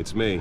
It's me.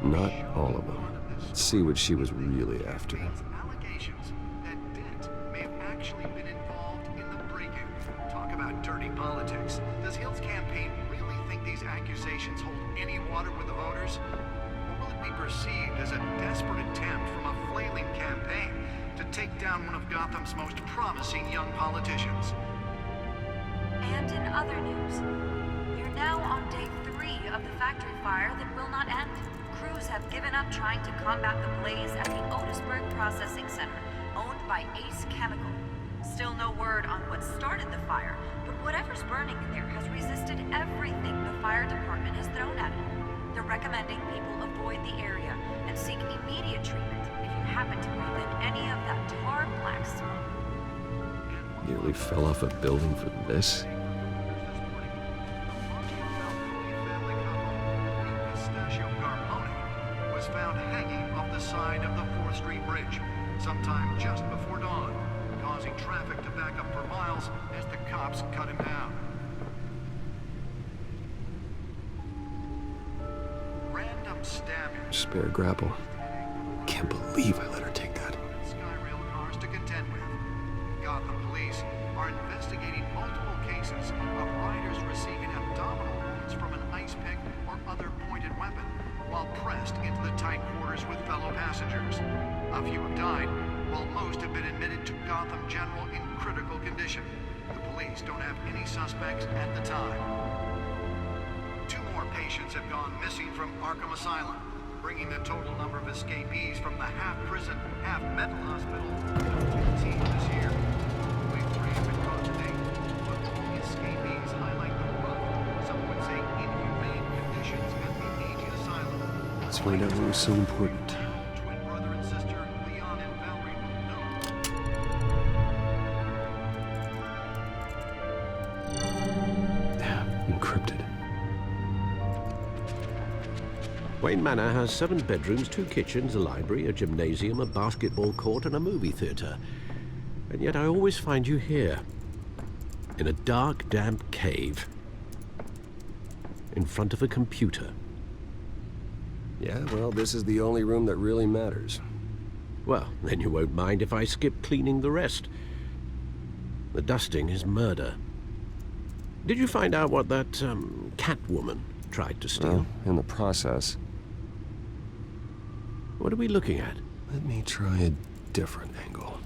Not all of them. Let's see what she was really after. Allegations that Dent may have actually been involved in the break-in. Talk about dirty politics. Does Hill's campaign really think these accusations hold any water with the voters? Or will it be perceived as a desperate attempt from a flailing campaign to take down one of Gotham's most promising young politicians? And in other news, we're now on day 3 of the factory fire that will not end. Crews have given up trying to combat the blaze at the Otisburg Processing Center, owned by Ace Chemical. Still no word on what started the fire, but whatever's burning in there has resisted everything the fire department has thrown at it. They're recommending people avoid the area and seek immediate treatment if you happen to breathe in any of that tar black smoke. Nearly fell off a building for this? Found hanging off the side of the 4th Street Bridge, sometime just before dawn, causing traffic to back up for miles as the cops cut him down. Random stabbing. Spare grapple. Can't believe I let her take that. Skyrail cars to contend with. Gotham police are investigating multiple cases of riders receiving abdominal wounds from an ice pick or other pointed weapon while pressed into the tight quarters with fellow passengers. A few have died, while most have been admitted to Gotham General in critical condition. The police don't have any suspects at the time. 2 more patients have gone missing from Arkham Asylum, bringing the total number of escapees from the half-prison, half-mental hospital to 15 this year. Only 3 have been caught to date, but all the escapees highlight the rough, some would say inhumane conditions at the aging asylum. Let's find out what was so important. Twin brother and sister, Leon and Valerie, Encrypted. Wayne Manor has 7 bedrooms, 2 kitchens, a library, a gymnasium, a basketball court, and a movie theater. And yet I always find you here, in a dark, damp cave, in front of a computer. Yeah, well, this is the only room that really matters. Well, then you won't mind if I skip cleaning the rest. The dusting is murder. Did you find out what that, Catwoman tried to steal? Well, in the process. What are we looking at? Let me try a different angle.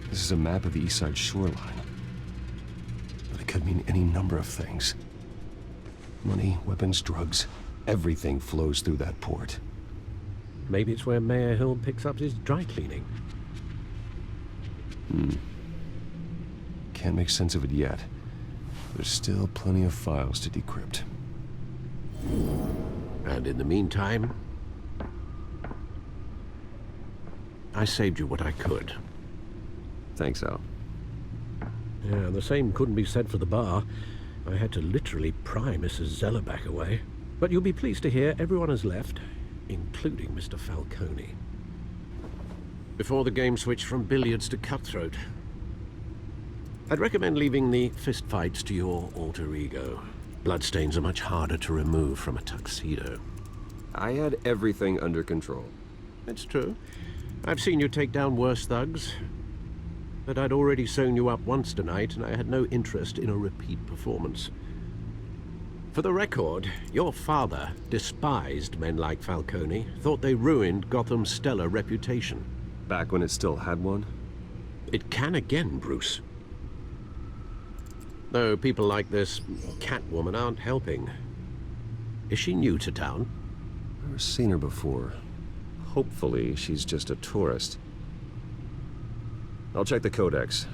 This is a map of the East Side shoreline. But it could mean any number of things. Money, weapons, drugs, everything flows through that port. Maybe it's where Mayor Hill picks up his dry cleaning. Can't make sense of it yet. There's still plenty of files to decrypt. And in the meantime, I saved you what I could. Thanks, Al. Yeah, the same couldn't be said for the bar. I had to literally pry Mrs. Zellerback away. But you'll be pleased to hear everyone has left, including Mr. Falcone. Before the game switched from billiards to cutthroat. I'd recommend leaving the fistfights to your alter ego. Bloodstains are much harder to remove from a tuxedo. I had everything under control. It's true. I've seen you take down worse thugs. But I'd already sewn you up once tonight, and I had no interest in a repeat performance. For the record, your father despised men like Falcone, thought they ruined Gotham's stellar reputation. Back when it still had one? It can again, Bruce. Though people like this Catwoman aren't helping. Is she new to town? Never seen her before. Hopefully, she's just a tourist. I'll check the codex.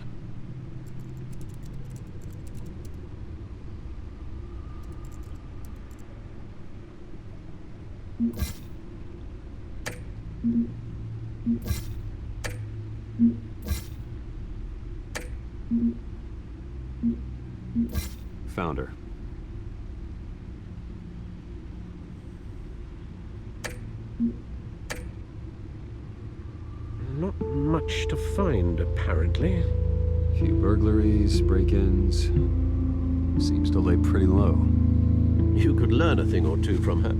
Found her. Not much to find, apparently. Few burglaries, break-ins. Seems to lay pretty low. You could learn a thing or two from her.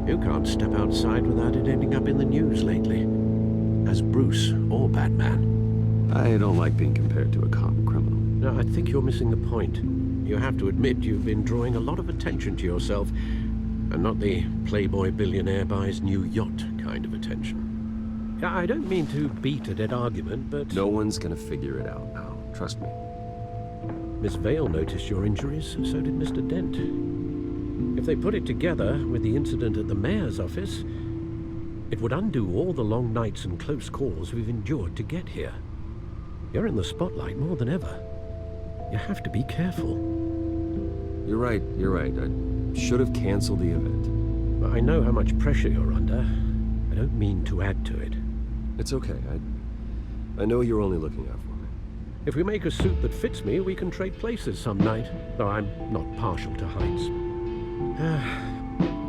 You can't step outside without it ending up in the news lately. As Bruce or Batman. I don't like being compared to a common criminal. No, I think you're missing the point. You have to admit you've been drawing a lot of attention to yourself, and not the playboy billionaire buys new yacht kind of attention. I don't mean to beat a dead argument, but... No one's gonna figure it out now. Trust me. Miss Vale noticed your injuries, so did Mr. Dent. If they put it together with the incident at the mayor's office, it would undo all the long nights and close calls we've endured to get here. You're in the spotlight more than ever. You have to be careful. You're right. I should have canceled the event. I know how much pressure you're under. I don't mean to add to it. It's okay. I know you're only looking out for me. If we make a suit that fits me, we can trade places some night. Though I'm not partial to heights.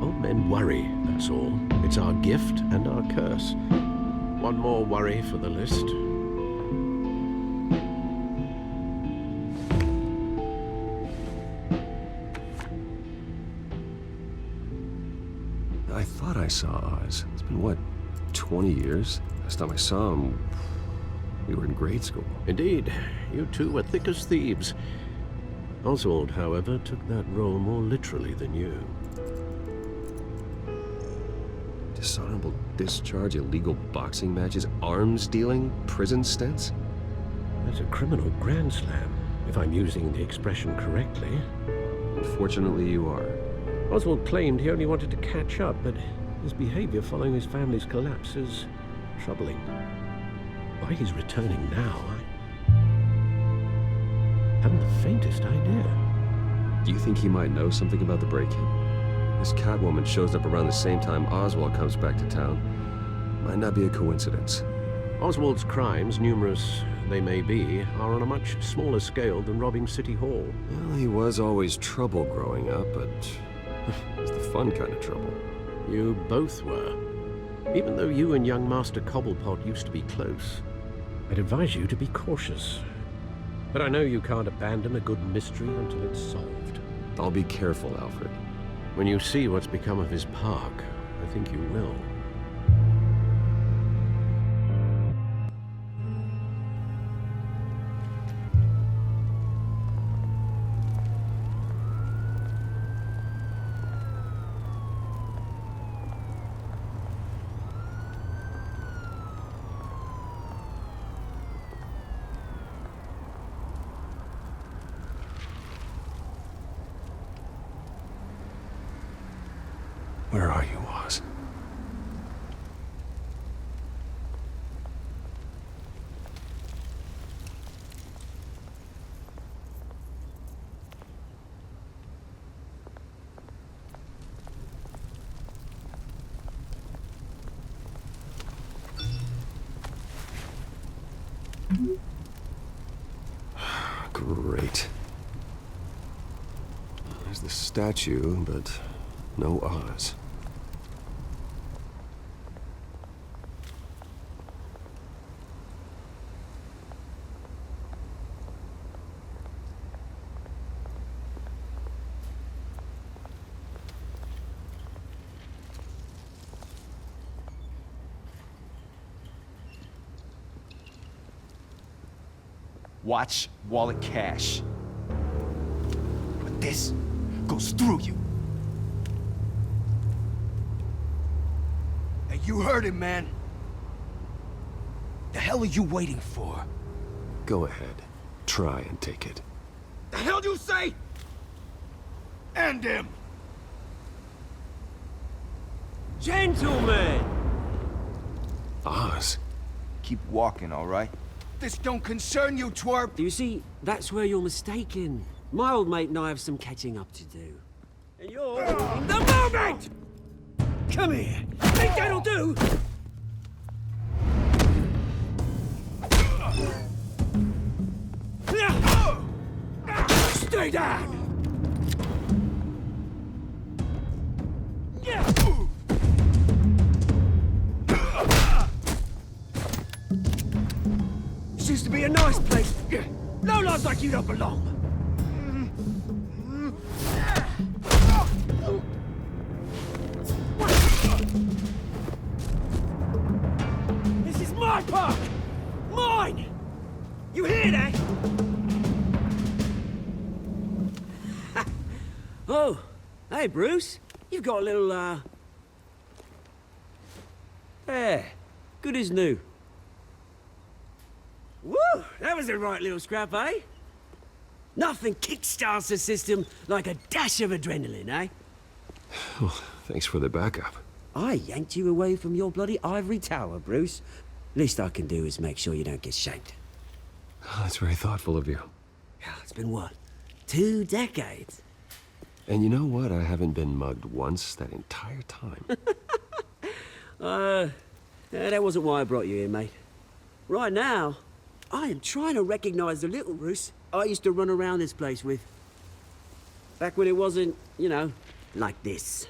Old men worry, that's all. It's our gift and our curse. One more worry for the list. I thought I saw Oz. It's been, what, 20 years? Last time I saw him, we were in grade school. Indeed, you two were thick as thieves. Oswald, however, took that role more literally than you. Dishonorable discharge, illegal boxing matches, arms dealing, prison stints? That's a criminal grand slam, if I'm using the expression correctly. Unfortunately, you are. Oswald claimed he only wanted to catch up, but his behavior following his family's collapse is troubling. Why he's returning now, I haven't the faintest idea. Do you think he might know something about the break-in? This Catwoman shows up around the same time Oswald comes back to town. Might not be a coincidence. Oswald's crimes, numerous they may be, are on a much smaller scale than robbing City Hall. Well, he was always trouble growing up, but it's the fun kind of trouble. You both were. Even though you and young Master Cobblepot used to be close. I'd advise you to be cautious. But I know you can't abandon a good mystery until it's solved. I'll be careful, Alfred. When you see what's become of his park, I think you will. Where are you, Oz? Great. There's the statue, but no Oz. Watch, wallet, cash. But this goes through you. Hey, you heard him, man. The hell are you waiting for? Go ahead. Try and take it. The hell do you say? End him! Gentlemen! Oz. Keep walking, all right? This don't concern you, twerp! You see, that's where you're mistaken. My old mate and I have some catching up to do. And you're in the moment! Come here! Think that'll do? Stay down! This used to be a nice place. No lives like you don't belong. This is my park! Mine! You hear that? Oh, hey, Bruce. You've got a little, Yeah, good as new. Woo! That was a right little scrap, eh? Nothing kickstarts the system like a dash of adrenaline, eh? Thanks for the backup. I yanked you away from your bloody ivory tower, Bruce. Least I can do is make sure you don't get shanked. That's very thoughtful of you. Yeah, it's been what? 2 decades? And you know what? I haven't been mugged once that entire time. That wasn't why I brought you here, mate. Right now, I am trying to recognize the little Bruce I used to run around this place with. Back when it wasn't, you know, like this.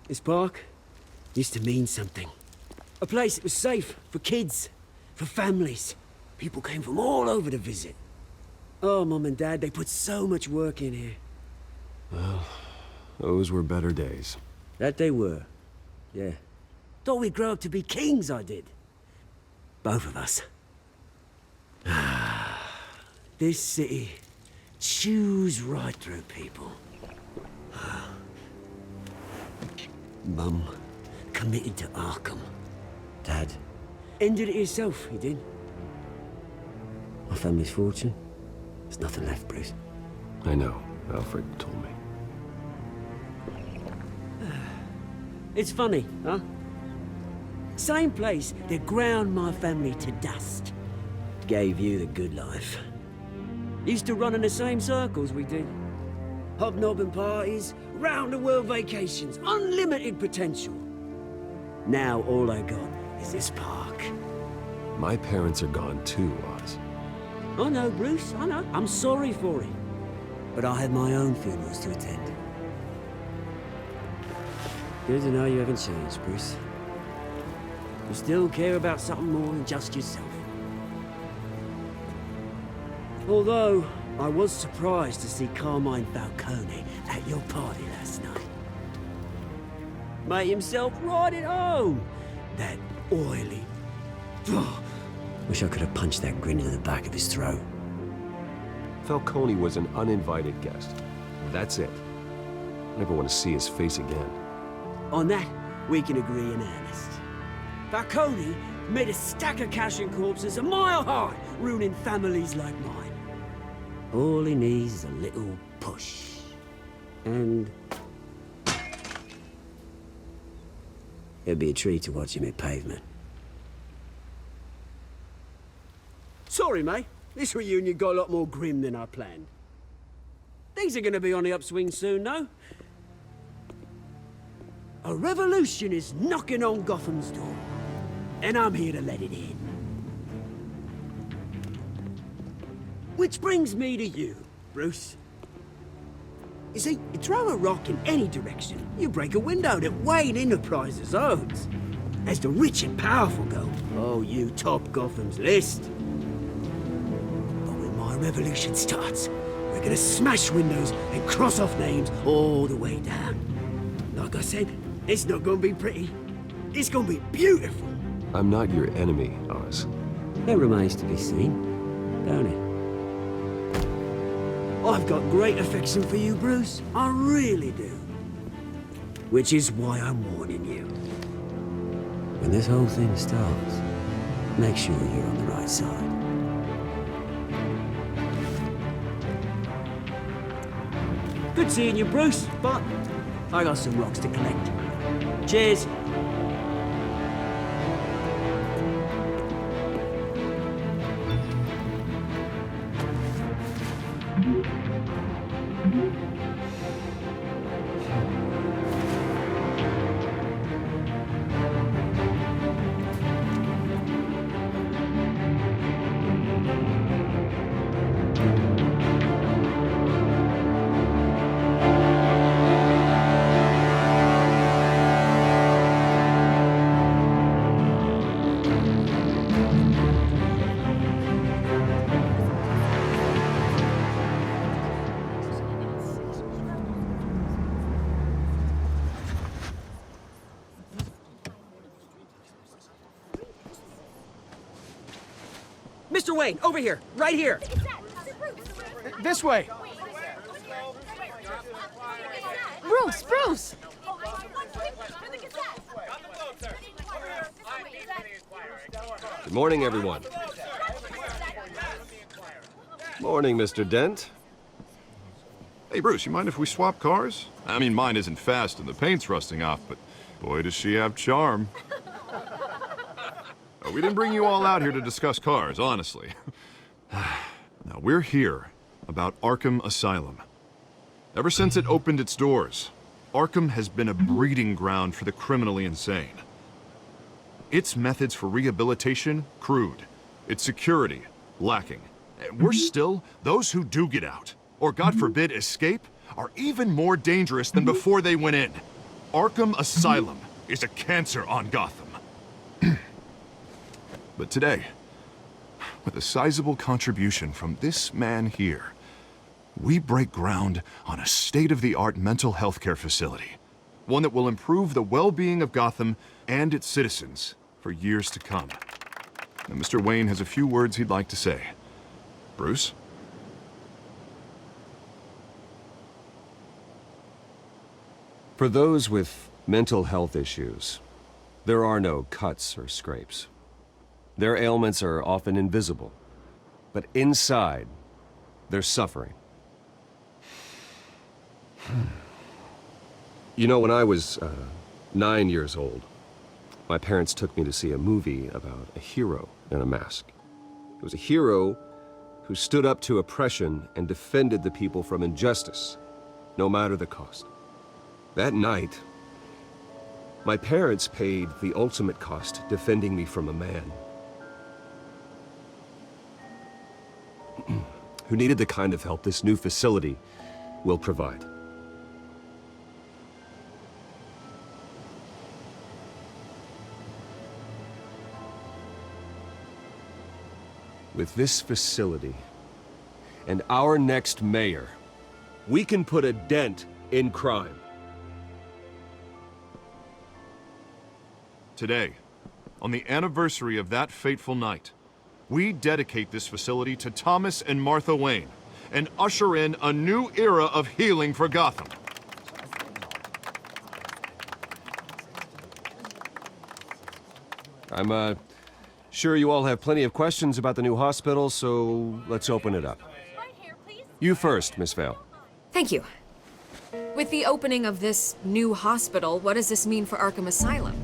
This park used to mean something. A place that was safe for kids, for families. People came from all over to visit. Oh, Mum and Dad, they put so much work in here. Well, those were better days. That they were. Yeah. Thought we'd grow up to be kings, I did. Both of us. This city chews right through people. Mum committed to Arkham. Dad ended it himself, he did. My family's fortune. There's nothing left, Bruce. I know. Alfred told me. It's funny, huh? Same place that ground my family to dust. Gave you the good life. Used to run in the same circles we did. Hobnobbing parties, round-the-world vacations, unlimited potential. Now all I got is this park. My parents are gone too, Oz. I know, Bruce, I know. I'm sorry for it. But I have my own funerals to attend. Good to know you haven't changed, Bruce. You still care about something more than just yourself. Although, I was surprised to see Carmine Falcone at your party last night. Made himself right at home. That oily... Wish I could have punched that grin into the back of his throat. Falcone was an uninvited guest. That's it. Never want to see his face again. On that, we can agree in earnest. Falcone made a stack of cash and corpses a mile high, ruining families like mine. All he needs is a little push. And... it'd be a treat to watch him hit pavement. Sorry, mate. This reunion got a lot more grim than I planned. Things are gonna be on the upswing soon, no? A revolution is knocking on Gotham's door. And I'm here to let it in. Which brings me to you, Bruce. You see, you throw a rock in any direction, you break a window that Wayne Enterprises owns. As the rich and powerful go, oh, you top Gotham's list. But when my revolution starts, we're gonna smash windows and cross off names all the way down. Like I said, it's not gonna be pretty. It's gonna be beautiful. I'm not your enemy, Oz. It remains to be seen, don't it? I've got great affection for you, Bruce. I really do. Which is why I'm warning you. When this whole thing starts, make sure you're on the right side. Good seeing you, Bruce, but I got some rocks to collect. Cheers. Mr. Wayne, over here, right here. This way. Bruce! Good morning, everyone. Morning, Mr. Dent. Hey, Bruce, you mind if we swap cars? I mean, mine isn't fast and the paint's rusting off, but boy, does she have charm. We didn't bring you all out here to discuss cars, honestly. Now, we're here about Arkham Asylum. Ever since it opened its doors, Arkham has been a breeding ground for the criminally insane. Its methods for rehabilitation, crude. Its security, lacking. And worse still, those who do get out, or God forbid escape, are even more dangerous than before they went in. Arkham Asylum is a cancer on Gotham. But today, with a sizable contribution from this man here, we break ground on a state-of-the-art mental health care facility. One that will improve the well-being of Gotham and its citizens for years to come. Now, Mr. Wayne has a few words he'd like to say. Bruce? For those with mental health issues, there are no cuts or scrapes. Their ailments are often invisible, but inside, they're suffering. You know, when I was 9 years old, my parents took me to see a movie about a hero in a mask. It was a hero who stood up to oppression and defended the people from injustice, no matter the cost. That night, my parents paid the ultimate cost defending me from a man who needed the kind of help this new facility will provide. With this facility and our next mayor, we can put a dent in crime. Today, on the anniversary of that fateful night, we dedicate this facility to Thomas and Martha Wayne and usher in a new era of healing for Gotham. I'm sure you all have plenty of questions about the new hospital, so let's open it up. You first, Miss Vale. Thank you. With the opening of this new hospital, what does this mean for Arkham Asylum?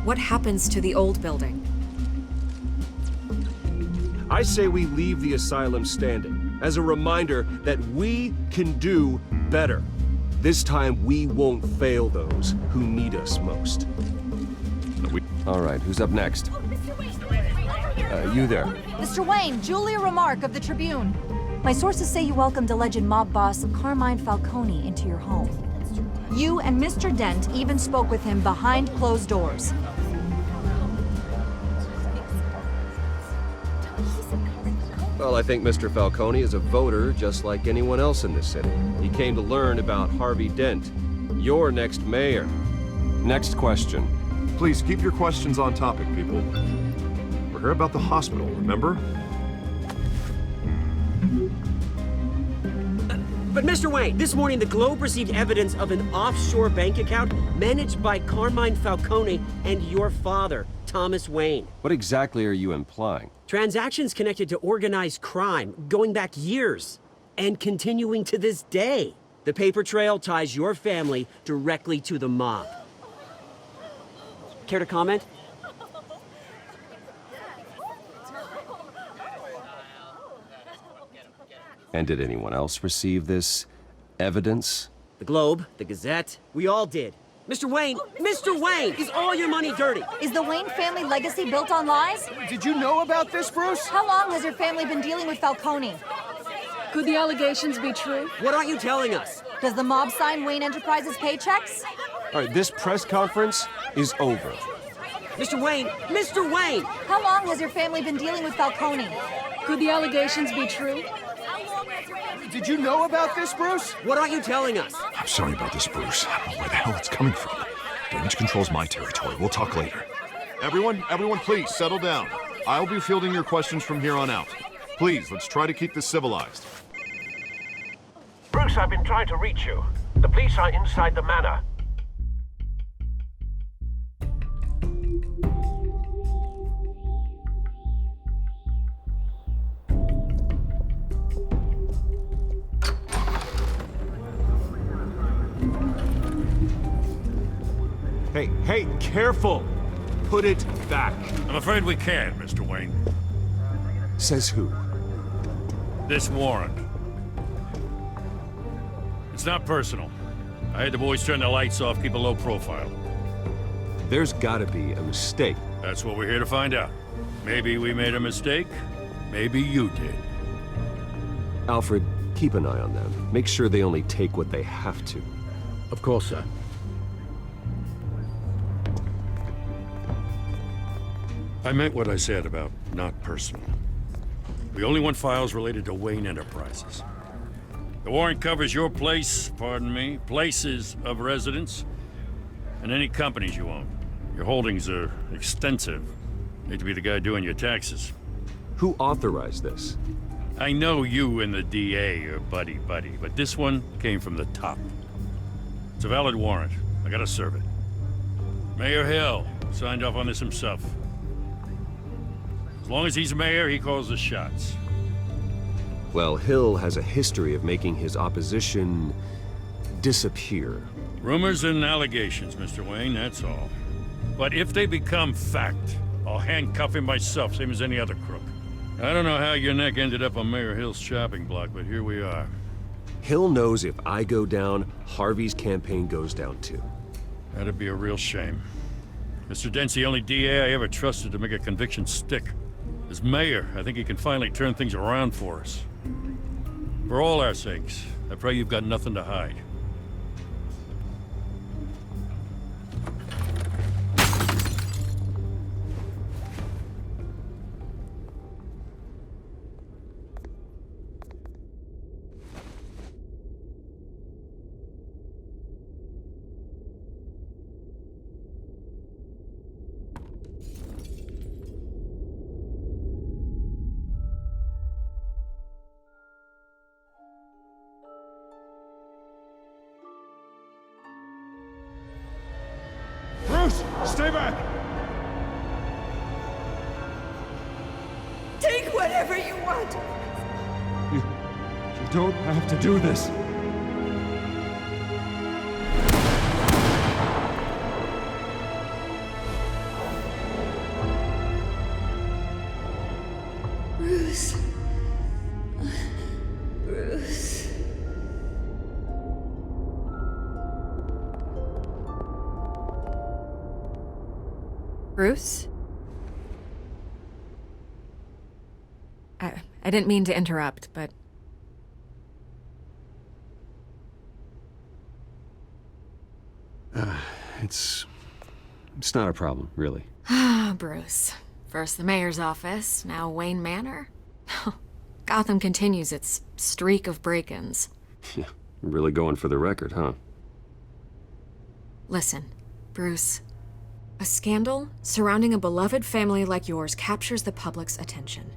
What happens to the old building? I say we leave the asylum standing as a reminder that we can do better. This time we won't fail those who need us most. All right, who's up next? You there. Mr. Wayne, Julia Remark of the Tribune. My sources say you welcomed alleged mob boss Carmine Falcone into your home. You and Mr. Dent even spoke with him behind closed doors. Well, I think Mr. Falcone is a voter just like anyone else in this city. He came to learn about Harvey Dent, your next mayor. Next question. Please keep your questions on topic, people. We're here about the hospital, remember? But Mr. Wayne, this morning the Globe received evidence of an offshore bank account managed by Carmine Falcone and your father, Thomas Wayne. What exactly are you implying? Transactions connected to organized crime going back years and continuing to this day. The paper trail ties your family directly to the mob. Care to comment? And did anyone else receive this evidence? The Globe, the Gazette, we all did. Mr. Wayne, is all your money dirty? Is the Wayne family legacy built on lies? Did you know about this, Bruce? How long has your family been dealing with Falcone? Could the allegations be true? What aren't you telling us? Does the mob sign Wayne Enterprises paychecks? All right, this press conference is over. Mr. Wayne! How long has your family been dealing with Falcone? Could the allegations be true? Did you know about this, Bruce? What aren't you telling us? I'm sorry about this, Bruce. I don't know where the hell it's coming from. Damage control's my territory. We'll talk later. Everyone, please, settle down. I'll be fielding your questions from here on out. Please, let's try to keep this civilized. Bruce, I've been trying to reach you. The police are inside the manor. Hey, careful! Put it back. I'm afraid we can't, Mr. Wayne. Says who? This warrant. It's not personal. I had the boys turn the lights off, keep a low profile. There's gotta be a mistake. That's what we're here to find out. Maybe we made a mistake. Maybe you did. Alfred, keep an eye on them. Make sure they only take what they have to. Of course, sir. I meant what I said about not personal. We only want files related to Wayne Enterprises. The warrant covers your place, pardon me, places of residence, and any companies you own. Your holdings are extensive. Hate to be the guy doing your taxes. Who authorized this? I know you and the DA are buddy-buddy, but this one came from the top. It's a valid warrant. I gotta serve it. Mayor Hill signed off on this himself. As long as he's mayor, he calls the shots. Well, Hill has a history of making his opposition disappear. Rumors and allegations, Mr. Wayne, that's all. But if they become fact, I'll handcuff him myself, same as any other crook. I don't know how your neck ended up on Mayor Hill's chopping block, but here we are. Hill knows if I go down, Harvey's campaign goes down too. That'd be a real shame. Mr. Dent's the only DA I ever trusted to make a conviction stick. As mayor, I think he can finally turn things around for us. For all our sakes, I pray you've got nothing to hide. Bruce, stay back! Take whatever you want! You don't have to do this. Bruce. Bruce. Bruce? I didn't mean to interrupt, but... It's not a problem, really. Ah, Bruce. First the mayor's office, now Wayne Manor. Gotham continues its streak of break-ins. Yeah, really going for the record, huh? Listen, Bruce. A scandal surrounding a beloved family like yours captures the public's attention.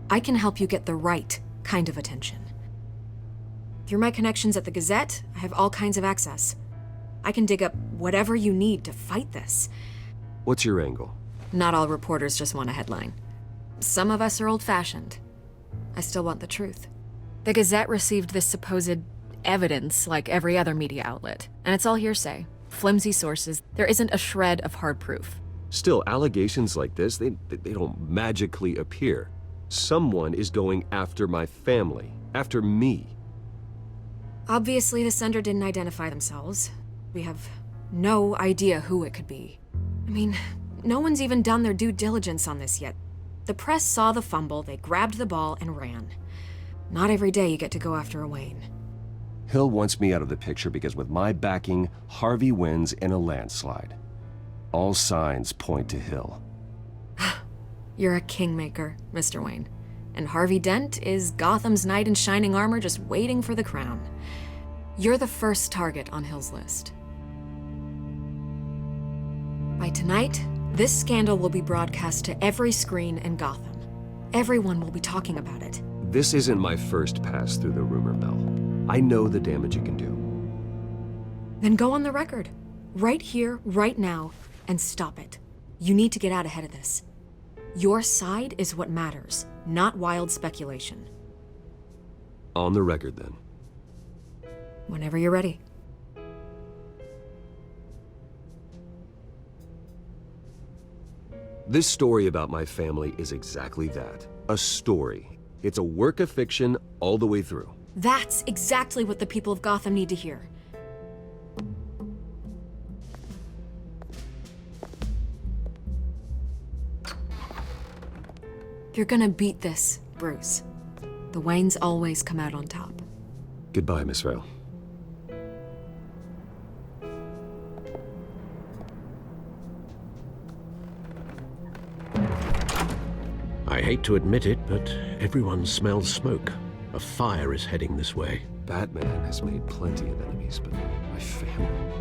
I can help you get the right kind of attention. Through my connections at the Gazette, I have all kinds of access. I can dig up whatever you need to fight this. What's your angle? Not all reporters just want a headline. Some of us are old-fashioned. I still want the truth. The Gazette received this supposed evidence like every other media outlet, and it's all hearsay. Flimsy sources. There isn't a shred of hard proof. Still, allegations like this, they don't magically appear. Someone is going after my family, after me. Obviously, the sender didn't identify themselves. We have no idea who it could be. I mean, no one's even done their due diligence on this yet. The press saw the fumble, they grabbed the ball and ran. Not every day you get to go after a Wayne. Hill wants me out of the picture because with my backing, Harvey wins in a landslide. All signs point to Hill. You're a kingmaker, Mr. Wayne. And Harvey Dent is Gotham's knight in shining armor just waiting for the crown. You're the first target on Hill's list. By tonight, this scandal will be broadcast to every screen in Gotham. Everyone will be talking about it. This isn't my first pass through the rumor mill. I know the damage it can do. Then go on the record. Right here, right now, and stop it. You need to get out ahead of this. Your side is what matters, not wild speculation. On the record, then. Whenever you're ready. This story about my family is exactly that. A story. It's a work of fiction all the way through. That's exactly what the people of Gotham need to hear. You're gonna beat this, Bruce. The Waynes always come out on top. Goodbye, Miss Vale. I hate to admit it, but everyone smells smoke. A fire is heading this way. Batman has made plenty of enemies, but my family...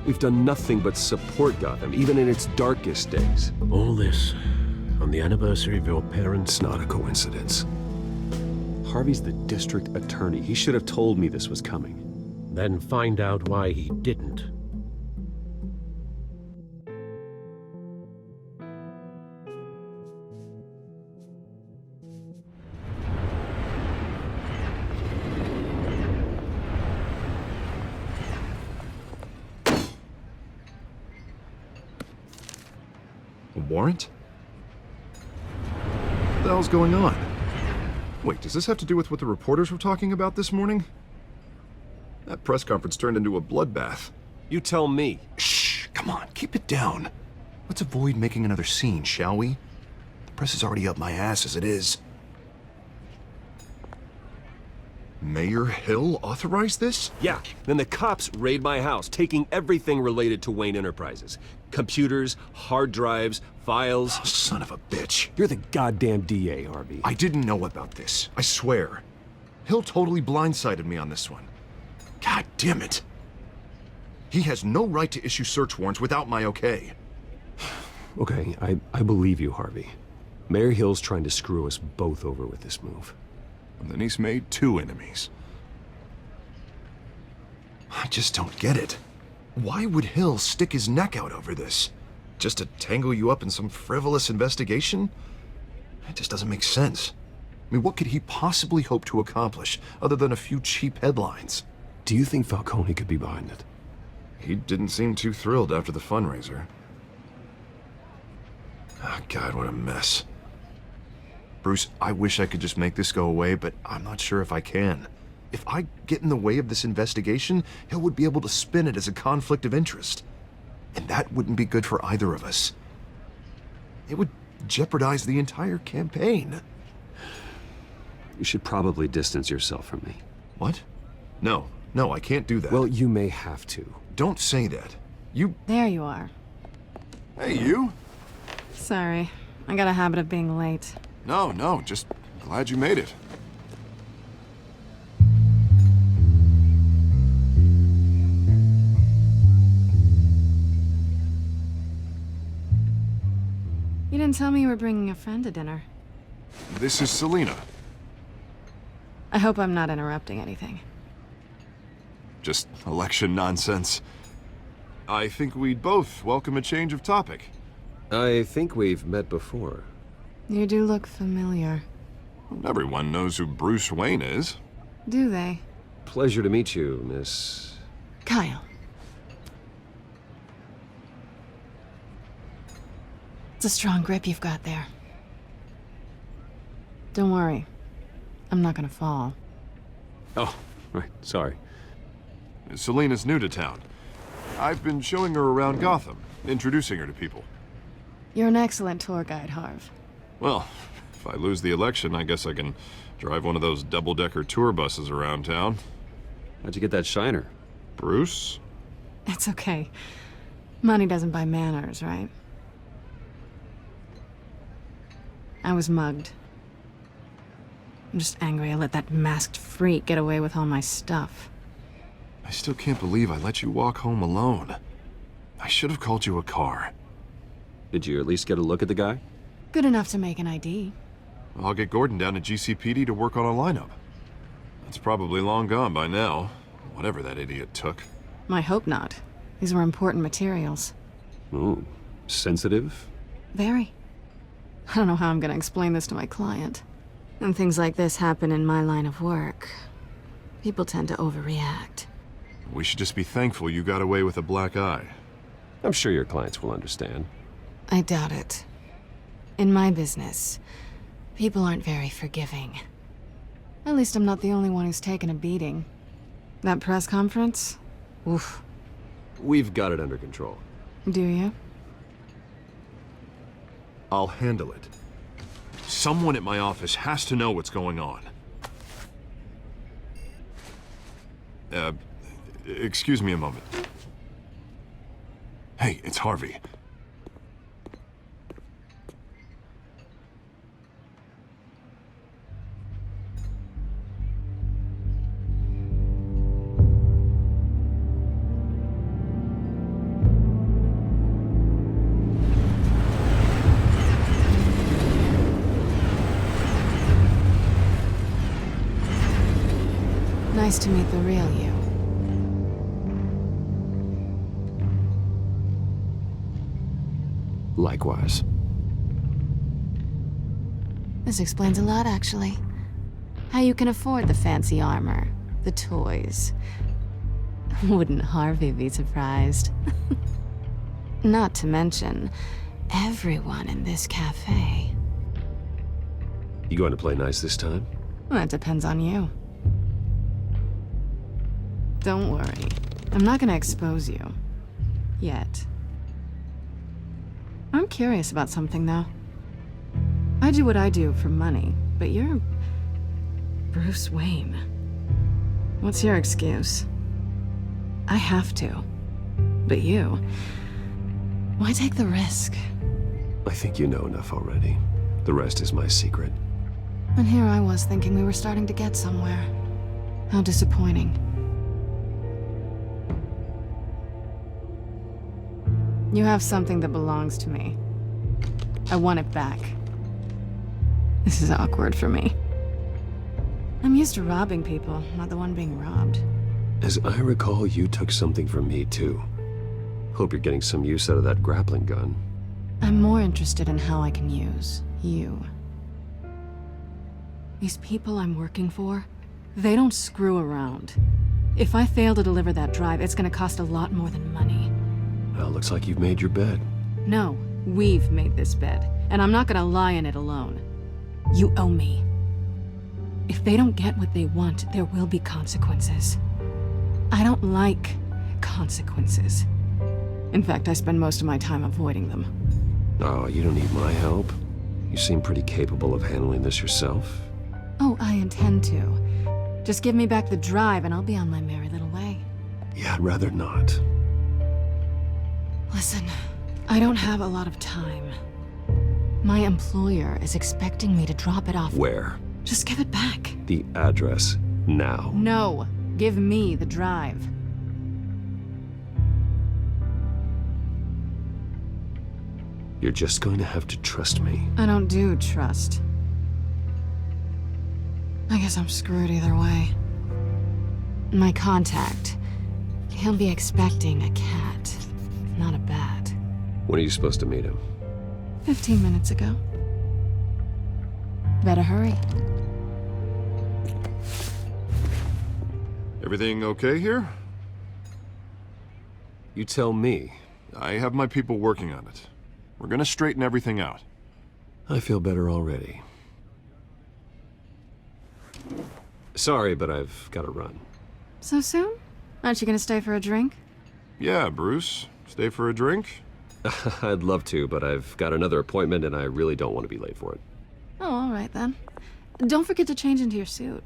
We've done nothing but support Gotham, even in its darkest days. All this on the anniversary of your parents'... It's not a coincidence. Harvey's the district attorney. He should have told me this was coming. Then find out why he didn't. A warrant? What the hell's going on? Wait, does this have to do with what the reporters were talking about this morning? That press conference turned into a bloodbath. You tell me. Shh, come on, keep it down. Let's avoid making another scene, shall we? The press is already up my ass as it is. Mayor Hill authorized this? Yeah, then the cops raid my house, taking everything related to Wayne Enterprises. Computers, hard drives, files. Oh, son of a bitch. You're the goddamn DA, Harvey. I didn't know about this, I swear. Hill totally blindsided me on this one. God damn it. He has no right to issue search warrants without my okay. Okay, I believe you, Harvey. Mayor Hill's trying to screw us both over with this move. And then he's made 2 enemies. I just don't get it. Why would Hill stick his neck out over this? Just to tangle you up in some frivolous investigation? It just doesn't make sense. I mean, what could he possibly hope to accomplish other than a few cheap headlines? Do you think Falcone could be behind it? He didn't seem too thrilled after the fundraiser. Oh, God, what a mess. Bruce, I wish I could just make this go away, but I'm not sure if I can. If I get in the way of this investigation, Hill would be able to spin it as a conflict of interest. And that wouldn't be good for either of us. It would jeopardize the entire campaign. You should probably distance yourself from me. What? No, I can't do that. Well, you may have to. Don't say that. You... There you are. Hey, you? Sorry. I got a habit of being late. No, just glad you made it. You didn't tell me you were bringing a friend to dinner. This is Selina. I hope I'm not interrupting anything. just election nonsense. I think we'd both welcome a change of topic. I think we've met before. You do look familiar. Everyone knows who Bruce Wayne is. Do they? Pleasure to meet you, Miss... Kyle. It's a strong grip you've got there. Don't worry. I'm not gonna fall. Oh, right, sorry. Selena's new to town. I've been showing her around Gotham, introducing her to people. You're an excellent tour guide, Harv. Well, if I lose the election, I guess I can drive one of those double-decker tour buses around town. How'd you get that shiner? Bruce? It's okay. Money doesn't buy manners, right? I was mugged. I'm just angry I let that masked freak get away with all my stuff. I still can't believe I let you walk home alone. I should have called you a car. Did you at least get a look at the guy? Good enough to make an ID. I'll get Gordon down to GCPD to work on a lineup. It's probably long gone by now, whatever that idiot took. I hope not. These were important materials. Ooh, sensitive? Very. I don't know how I'm gonna explain this to my client. When things like this happen in my line of work, people tend to overreact. We should just be thankful you got away with a black eye. I'm sure your clients will understand. I doubt it. In my business, people aren't very forgiving. At least I'm not the only one who's taken a beating. That press conference? Oof. We've got it under control. Do you? I'll handle it. Someone at my office has to know what's going on. Excuse me a moment. Hey, it's Harvey. Nice to meet the real you. Likewise. This explains a lot, actually. How you can afford the fancy armor, the toys. Wouldn't Harvey be surprised? Not to mention, everyone in this cafe. You going to play nice this time? Well, that depends on you. Don't worry. I'm not gonna expose you. Yet. I'm curious about something, though. I do what I do for money, but you're... Bruce Wayne. What's your excuse? I have to. But you... Why take the risk? I think you know enough already. The rest is my secret. And here I was thinking we were starting to get somewhere. How disappointing. You have something that belongs to me. I want it back. This is awkward for me. I'm used to robbing people, not the one being robbed. As I recall, you took something from me, too. Hope you're getting some use out of that grappling gun. I'm more interested in how I can use you. These people I'm working for, they don't screw around. If I fail to deliver that drive, it's gonna cost a lot more than money. Well, looks like you've made your bed. No, we've made this bed, and I'm not gonna lie in it alone. You owe me. If they don't get what they want, there will be consequences. I don't like consequences. In fact, I spend most of my time avoiding them. Oh, you don't need my help. You seem pretty capable of handling this yourself. Oh, I intend to. Just give me back the drive and I'll be on my merry little way. Yeah, I'd rather not. Listen, I don't have a lot of time. My employer is expecting me to drop it off. Where? Just give it back. The address, now. No, give me the drive. You're just going to have to trust me. I don't do trust. I guess I'm screwed either way. My contact He'll be expecting a cat, not a bat. When are you supposed to meet him? 15 minutes ago. Better hurry. Everything okay here? You tell me. I have my people working on it. We're gonna straighten everything out. I feel better already. Sorry, but I've got to run. So soon? Aren't you gonna stay for a drink? Yeah, Bruce. Stay for a drink? I'd love to, but I've got another appointment and I really don't want to be late for it. Oh, all right then. Don't forget to change into your suit.